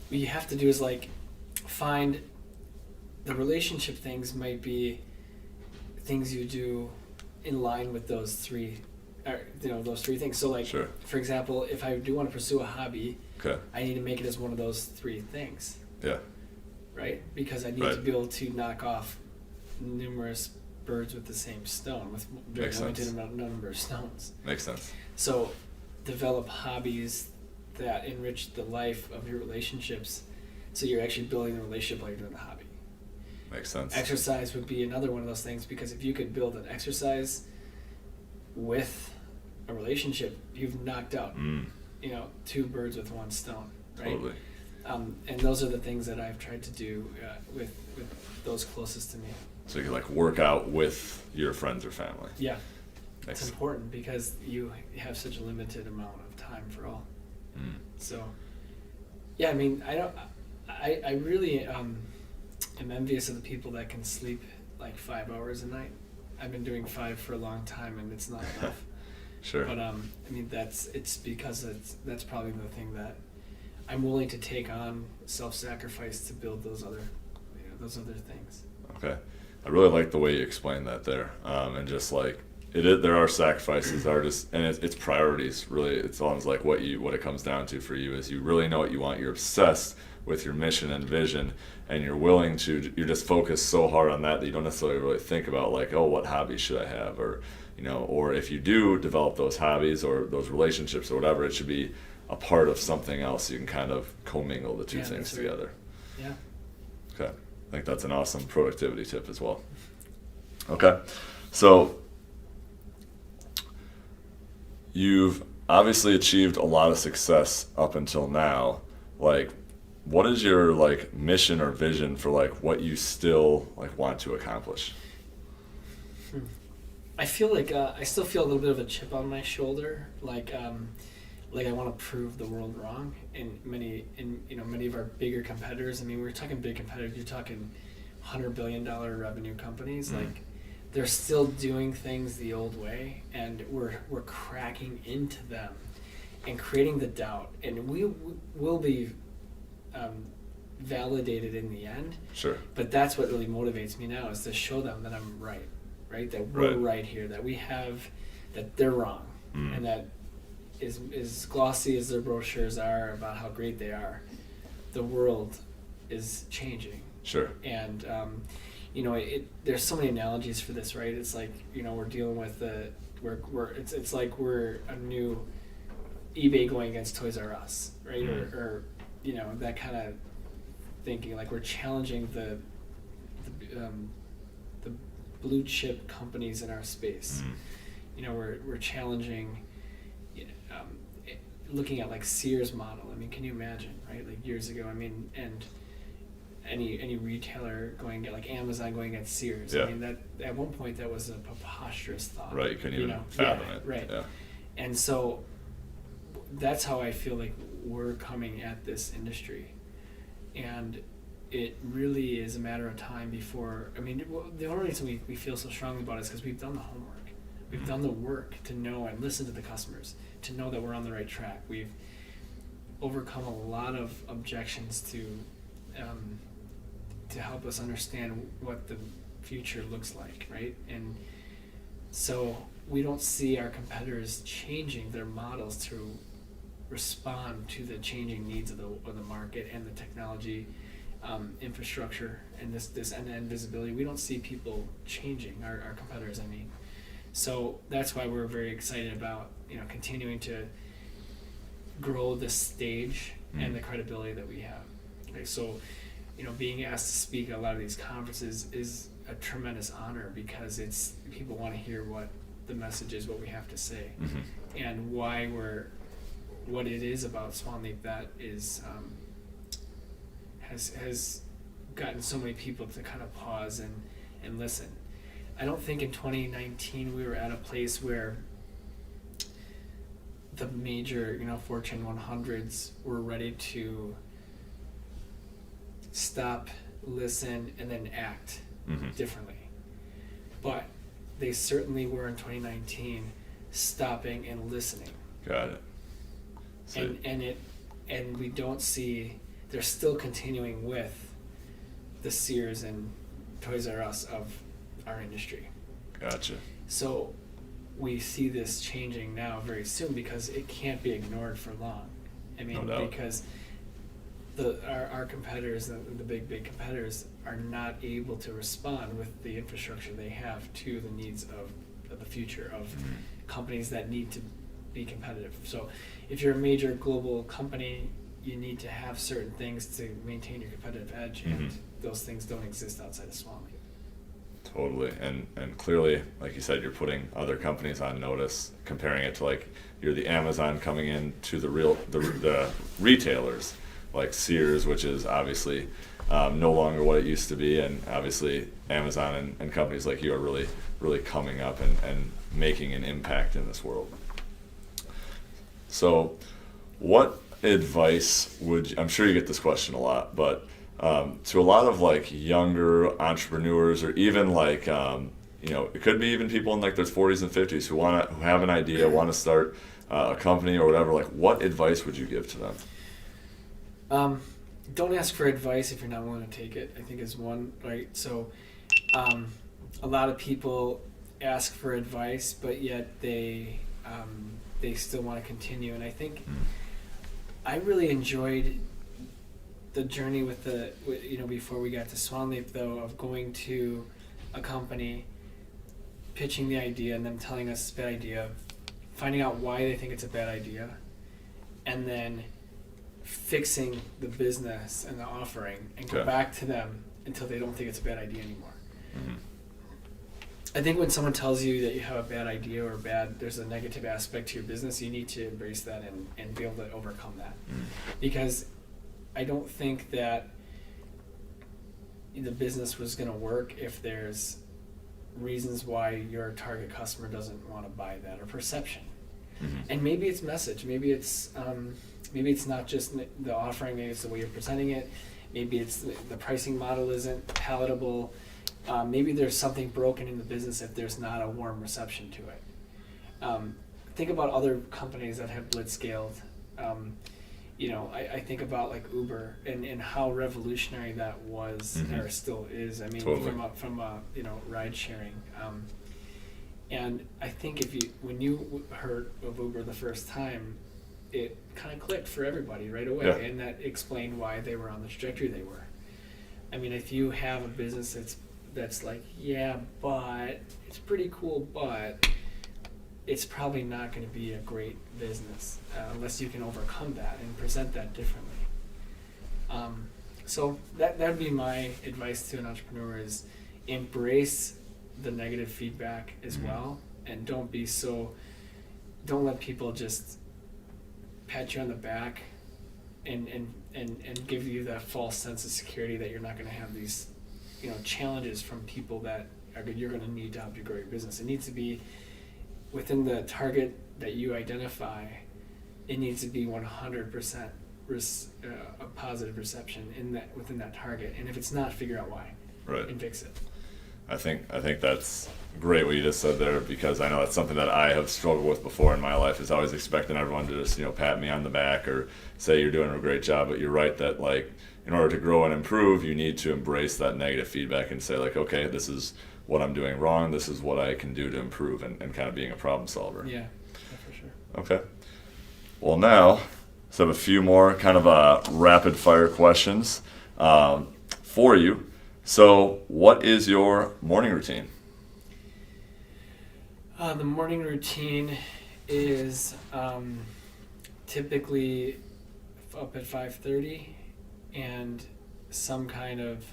what you have to do is like find the relationship things might be things you do in line with those 3 those 3 things. So like, for example, if I do want to pursue a hobby, I need to make it as one of those 3 things. Yeah. Right? Because I need to be able to knock off numerous birds with the same stone, with very limited number of stones. Makes sense. So develop hobbies that enrich the life of your relationships, so you're actually building the relationship while you're doing the hobby. Makes sense. Exercise would be another one of those things, because if you could build an exercise with a relationship, you've knocked out two birds with one stone, right? Totally. And those are the things that I've tried to do with those closest to me. So you like work out with your friends or family. Yeah. Nice. It's important because you have such a limited amount of time for all. So, yeah, I mean, I really am envious of the people that can sleep like 5 hours a night. I've been doing 5 for a long time, and it's not enough. Sure. But I mean, it's because that's probably the thing that I'm willing to take on self-sacrifice to build those other things. Okay. I really like the way you explained that there, and just like there are sacrifices, and it's priorities. Really, it's almost like what it comes down to for you is you really know what you want. You're obsessed with your mission and vision, and you're just focused so hard on that you don't necessarily really think about like, oh, what hobbies should I have, or or if you do develop those hobbies or those relationships or whatever, it should be a part of something else. You can kind of commingle the two things together. Yeah. Okay. I think that's an awesome productivity tip as well. Okay. So you've obviously achieved a lot of success up until now. Like, what is your like mission or vision for like what you still like want to accomplish? I feel like I still feel a little bit of a chip on my shoulder. Like I want to prove the world wrong. And many of our bigger competitors. I mean, we're talking big competitors. You're talking $100 billion revenue companies. Like, they're still doing things the old way, and we're cracking into them and creating the doubt. And we will be validated in the end. Sure. But that's what really motivates me now, is to show them that I'm right? That we're right here, that that they're wrong, and that as glossy as their brochures are about how great they are, the world is changing. Sure. And there's so many analogies for this, right? It's like we're dealing with it's like we're a new eBay going against Toys R Us, right? Or that kind of thinking. Like, we're challenging the blue chip companies in our space. We're challenging, looking at like Sears model. I mean, can you imagine, right? Like years ago, I mean, and any retailer going like Amazon going against Sears. Yeah. I mean, that at one point that was a preposterous thought. Right, you couldn't even fathom it. Right. Yeah. And so that's how I feel like we're coming at this industry, and it really is a matter of time before. I mean, the only reason we feel so strongly about it is because we've done the homework. We've done the work to know and listen to the customers, to know that we're on the right track. We've overcome a lot of objections to help us understand what the future looks like, right? And so we don't see our competitors changing their models to respond to the changing needs of the market and the technology infrastructure and this end-to-end visibility. We don't see people changing, our competitors, I mean. So that's why we're very excited about continuing to grow the stage and the credibility that we have. Okay, so being asked to speak at a lot of these conferences is a tremendous honor, because people want to hear what the message is, what we have to say, and what it is about SwanLeap that is has gotten so many people to kind of pause and listen. I don't think in 2019 we were at a place where the major, Fortune 100s were ready to stop, listen, and then act differently. But they certainly were in 2019 stopping and listening. Got it. So And we don't see, they're still continuing with the Sears and Toys R Us of our industry. Gotcha. So we see this changing now very soon, because it can't be ignored for long. I mean, No doubt. because our competitors, the big competitors, are not able to respond with the infrastructure they have to the needs of the future of companies that need to be competitive. So if you're a major global company, you need to have certain things to maintain your competitive edge, and those things don't exist outside of SwanLeap. Totally. And clearly, like you said, you're putting other companies on notice, comparing it to like you're the Amazon coming in to the retailers like Sears, which is obviously no longer what it used to be, and obviously Amazon and companies like you are really coming up and making an impact in this world. So what advice I'm sure you get this question a lot, but to a lot of like younger entrepreneurs, or even like it could be even people in like their 40s and 50s who have an idea, want to start a company or whatever, like what advice would you give to them? Don't ask for advice if you're not willing to take it, I think is one, right? So a lot of people ask for advice, but yet they still want to continue. And I think I really enjoyed the journey with before we got to Swan Leap, though, of going to a company, pitching the idea, and them telling us it's a bad idea, finding out why they think it's a bad idea, and then fixing the business and the offering, and go back to them until they don't think it's a bad idea anymore. Mm-hmm. I think when someone tells you that you have a bad idea or there's a negative aspect to your business, you need to embrace that and be able to overcome that. Because I don't think that the business was going to work if there's reasons why your target customer doesn't want to buy that, or perception. Mm-hmm. And maybe it's message, maybe it's not just the offering, maybe it's the way you're presenting it, maybe it's the pricing model isn't palatable, maybe there's something broken in the business if there's not a warm reception to it. Think about other companies that have blitzscaled. I think about like Uber and how revolutionary that was, or still is. I mean, totally. from ride sharing. And I think when you heard of Uber the first time, it kind of clicked for everybody right away, and that explained why they were on the trajectory they were. I mean, if you have a business that's like, but it's pretty cool, but it's probably not going to be a great business unless you can overcome that and present that differently. So that would be my advice to an entrepreneur: is embrace the negative feedback as well, and don't let people just pat you on the back and give you that false sense of security that you're not going to have these challenges from people that you're going to need to help you grow your business. It needs to be within the target that you identify. It needs to be 100% a positive reception within that target, and if it's not, figure out why, right, and fix it. I think that's great what you just said there, because I know that's something that I have struggled with before in my life, is always expecting everyone to just pat me on the back or say you're doing a great job. But you're right that like in order to grow and improve, you need to embrace that negative feedback and say like, okay, this is what I'm doing wrong, this is what I can do to improve, and kind of being a problem solver. Yeah, for sure. Okay. Well, now let's have a few more kind of rapid fire questions for you. So what is your morning routine? The morning routine is typically up at 5:30 and some kind of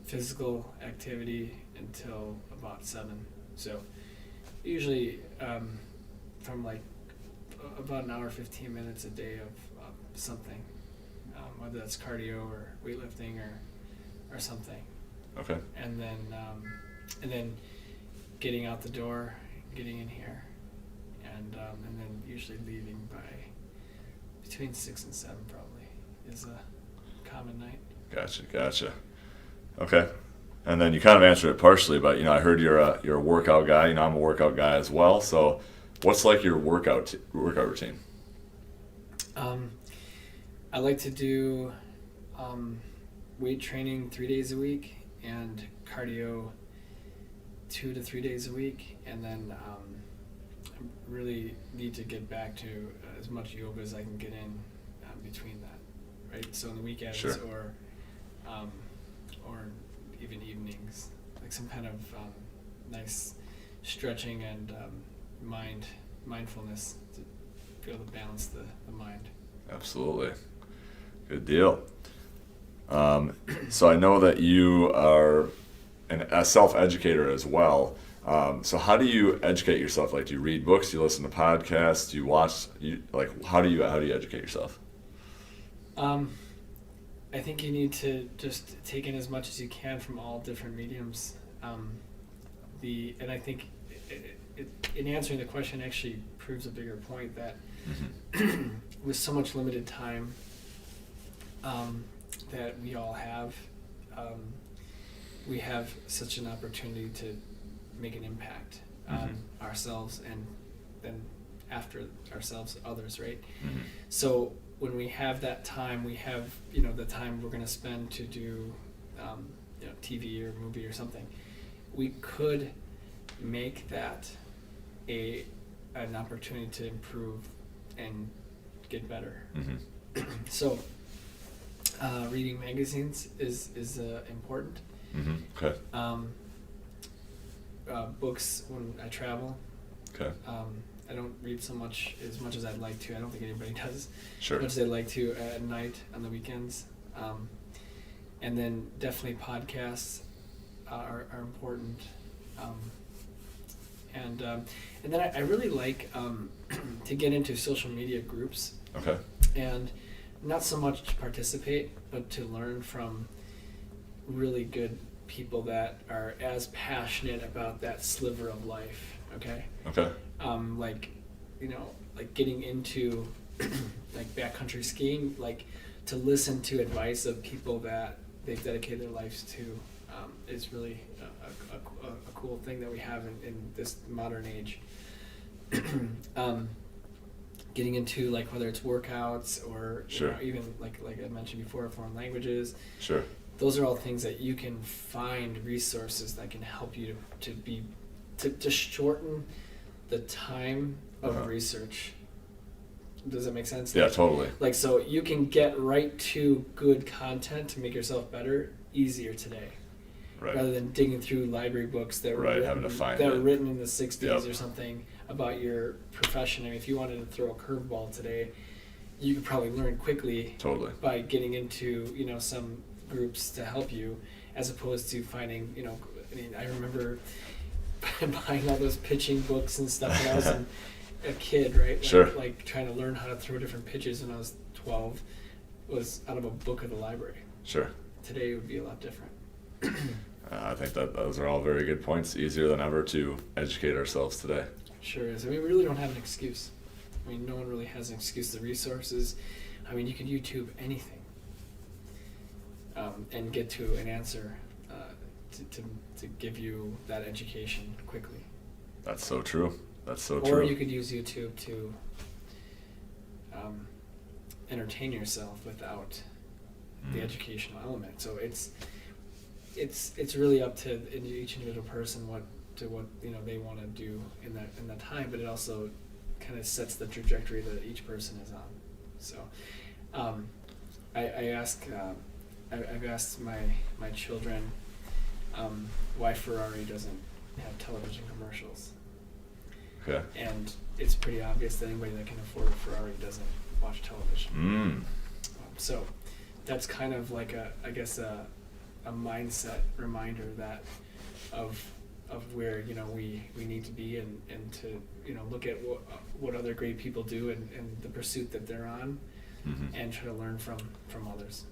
physical activity until about 7. So usually from like about an hour, 15 minutes a day of something. Whether that's cardio or weightlifting or something. Okay. And then getting out the door, getting in here, and then usually leaving by between 6 and 7 probably is a common night. Gotcha. Okay. And then you kind of answered it partially, but I heard you're a workout guy. I'm a workout guy as well. So what's like your workout routine? I like to do weight training 3 days a week and cardio 2 to 3 days a week, and then I really need to get back to as much yoga as I can get in between that, right? So on the weekends, sure, or even evenings, like some kind of nice stretching and mindfulness to be able to balance the mind. Absolutely. Good deal. So I know that you are a self-educator as well. So how do you educate yourself? Like, do you read books? Do you listen to podcasts? Do you watch? How do you educate yourself? I think you need to just take in as much as you can from all different mediums. And I think in answering the question actually proves a bigger point that with so much limited time that we all have, we have such an opportunity to make an impact on ourselves and then after ourselves, others, right? So when we have that time, we have, the time we're going to spend to do, TV or movie or something. We could make that an opportunity to improve and get better. So reading magazines is important. Okay. Books when I travel. Okay. I don't read as much as I'd like to. I don't think anybody does. Sure. As much as I'd like to at night on the weekends. And then definitely podcasts are important. And then I really like to get into social media groups. Okay. And not so much to participate, but to learn from really good people that are as passionate about that sliver of life. Okay. Okay. Like getting into like backcountry skiing, like to listen to advice of people that they've dedicated their lives to is really a cool thing that we have in this modern age. Getting into like whether it's workouts or sure. Even like I mentioned before, foreign languages. Sure. Those are all things that you can find resources that can help you to shorten the time of research. Does that make sense? Yeah, totally. Like, so you can get right to good content to make yourself better easier today. Right. Rather than digging through library books that were having to find were written in the 60s or Yep. something about your profession. I mean, if you wanted to throw a curveball today, you could probably learn quickly Totally. by getting into, some groups to help you, as opposed to finding, I remember buying all those pitching books and stuff when I was a kid, right? Sure. Like trying to learn how to throw different pitches when I was 12 was out of a book at the library. Sure. Today it would be a lot different. I think that those are all very good points. Easier than ever to educate ourselves today. Sure is. I mean, we really don't have an excuse. I mean, no one really has an excuse. The resources. I mean, you can YouTube anything and get to an answer to give you that education quickly. That's so true. That's so true. Or you could use YouTube to entertain yourself without the educational element. So it's really up to each individual person what they want to do in that time, but it also kind of sets the trajectory that each person is on. So I've asked my children why Ferrari doesn't have television commercials. Okay. And it's pretty obvious that anybody that can afford a Ferrari doesn't watch television. So that's kind of like a mindset reminder that of where we need to be and to look at what other great people do and the pursuit that they're on, and try to learn from others.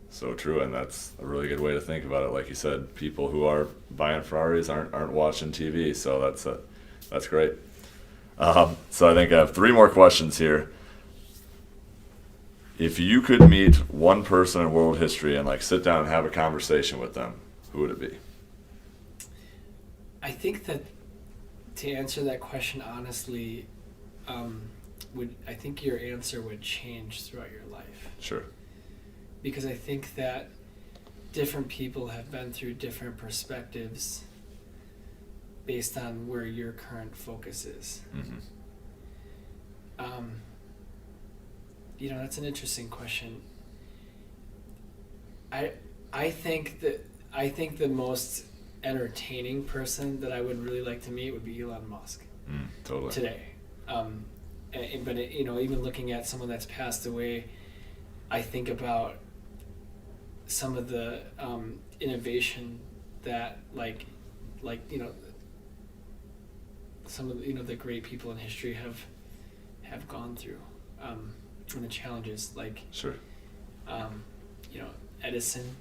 So true, and that's a really good way to think about it. Like you said, people who are buying Ferraris aren't watching TV, so that's great. So I think I have 3 more questions here. If you could meet one person in world history and sit down and have a conversation with them, who would it be? I think that to answer that question honestly, I think your answer would change throughout your life. Sure. Because I think that different people have been through different perspectives based on where your current focus is. That's an interesting question. I think the most entertaining person that I would really like to meet would be Elon Musk. Totally. Today. But even looking at someone that's passed away, I think about some of the innovation that like some of the great people in history have gone through, and the challenges Sure. Edison,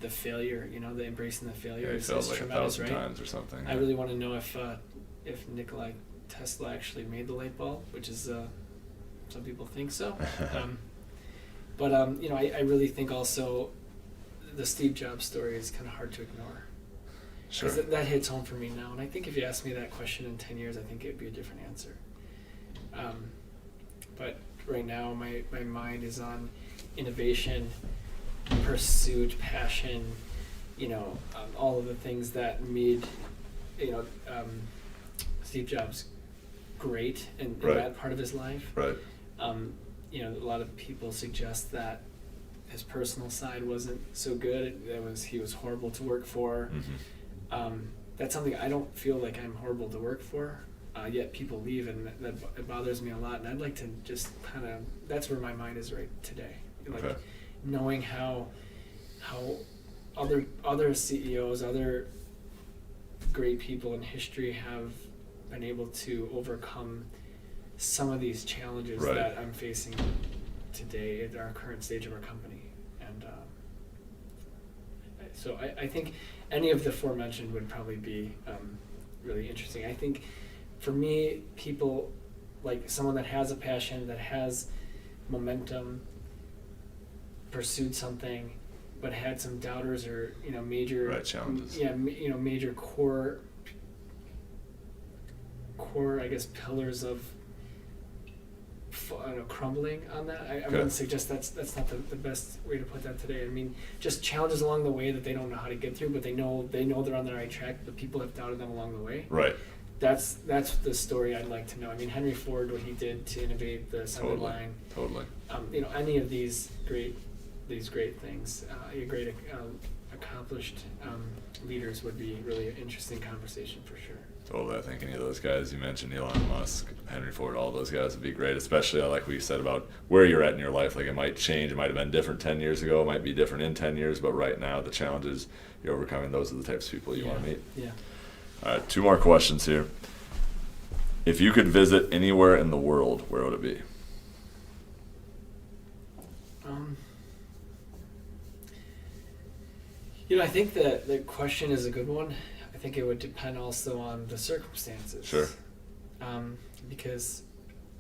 the failure, the embracing the failure He is failed like tremendous, 1,000 right? times or something. I really want to know if Nikola Tesla actually made the light bulb, which is some people think so. But I really think also the Steve Jobs story is kind of hard to ignore. Sure. Because that hits home for me now, and I think if you asked me that question in 10 years, I think it'd be a different answer. But right now, my mind is on innovation, pursuit, passion, all of the things that made, Steve Jobs great in Right. that part of his life. Right. A lot of people suggest that his personal side wasn't so good. He was horrible to work for. Mm-hmm. That's something I don't feel like I'm horrible to work for. Yet people leave, and that it bothers me a lot. And I'd like to just kind of, that's where my mind is right today. Okay. Knowing how other CEOs, other great people in history have been able to overcome some of these challenges Right. that I'm facing today at our current stage of our company. And so I think any of the aforementioned would probably be really interesting. I think for me, people like someone that has a passion, that has momentum, pursued something, but had some doubters or major Right, challenges. Major core I guess pillars of crumbling on that. I wouldn't suggest that's not the best way to put that today. I mean, just challenges along the way that they don't know how to get through, but they know they're on the right track, but people have doubted them along the way. Right. That's the story I'd like to know. I mean, Henry Ford, what he did to innovate the assembly line. Totally. Any of these great things, great accomplished leaders would be really an interesting conversation for sure. Totally. I think any of those guys you mentioned, Elon Musk, Henry Ford, all those guys would be great, especially like we said about where you're at in your life. Like it might change. It might have been different 10 years ago. It might be different in 10 years. But right now, the challenges you're overcoming, those are the types of people you want to meet. Yeah. All right. 2 more questions here. If you could visit anywhere in the world, where would it be? I think that the question is a good one. I think it would depend also on the circumstances. Sure. Because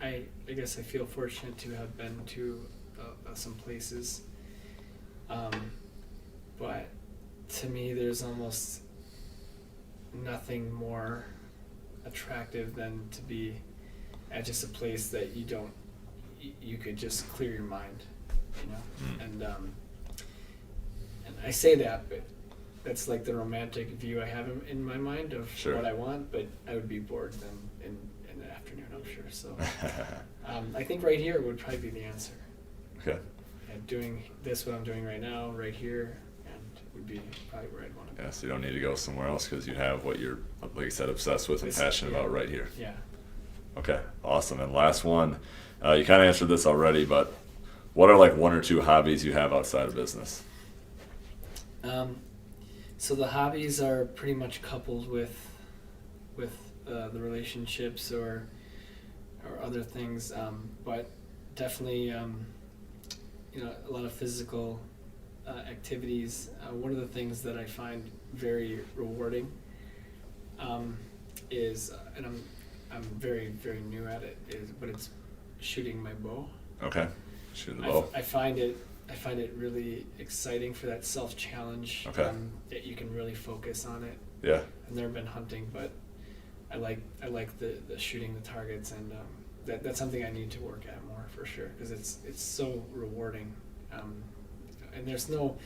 I guess I feel fortunate to have been to some places. But to me, there's almost nothing more attractive than to be at just a place that you could just clear your mind, And I say that, but that's like the romantic view I have in my mind of Sure. what I want, but I would be bored then in the afternoon, I'm sure. So I think right here would probably be the answer. Okay. And doing this, what I'm doing right now, right here, and would be probably where I'd want to be. Yeah, so you don't need to go somewhere else because you have what you're, like you said, obsessed with and passionate about right here. Yeah. Okay, awesome. And last one, you kind of answered this already, but what are like 1 or 2 hobbies you have outside of business? So the hobbies are pretty much coupled with the relationships or other things, but definitely a lot of physical activities. One of the things that I find very rewarding is, and I'm very, very new at it, but it's shooting my bow. Okay, shooting the bow. I find it really exciting for that self-challenge. Okay. That you can really focus on it. Yeah. I've never been hunting, but I like the shooting the targets, and that's something I need to work at more for sure, because it's so rewarding. And there's no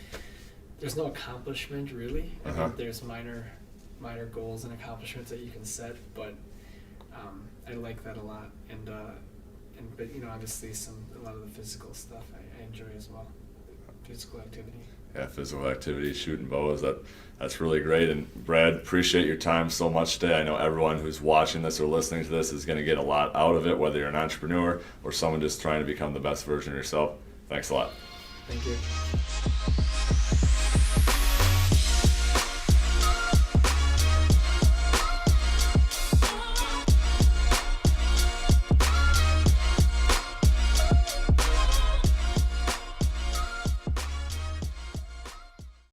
accomplishment really. I mean, there's minor goals and accomplishments that you can set, but I like that a lot. But obviously a lot of the physical stuff I enjoy as well. Physical activity. Yeah, physical activity, shooting bows, that's really great. And Brad, appreciate your time so much today. I know everyone who's watching this or listening to this is going to get a lot out of it, whether you're an entrepreneur or someone just trying to become the best version of yourself. Thanks a lot. Thank you.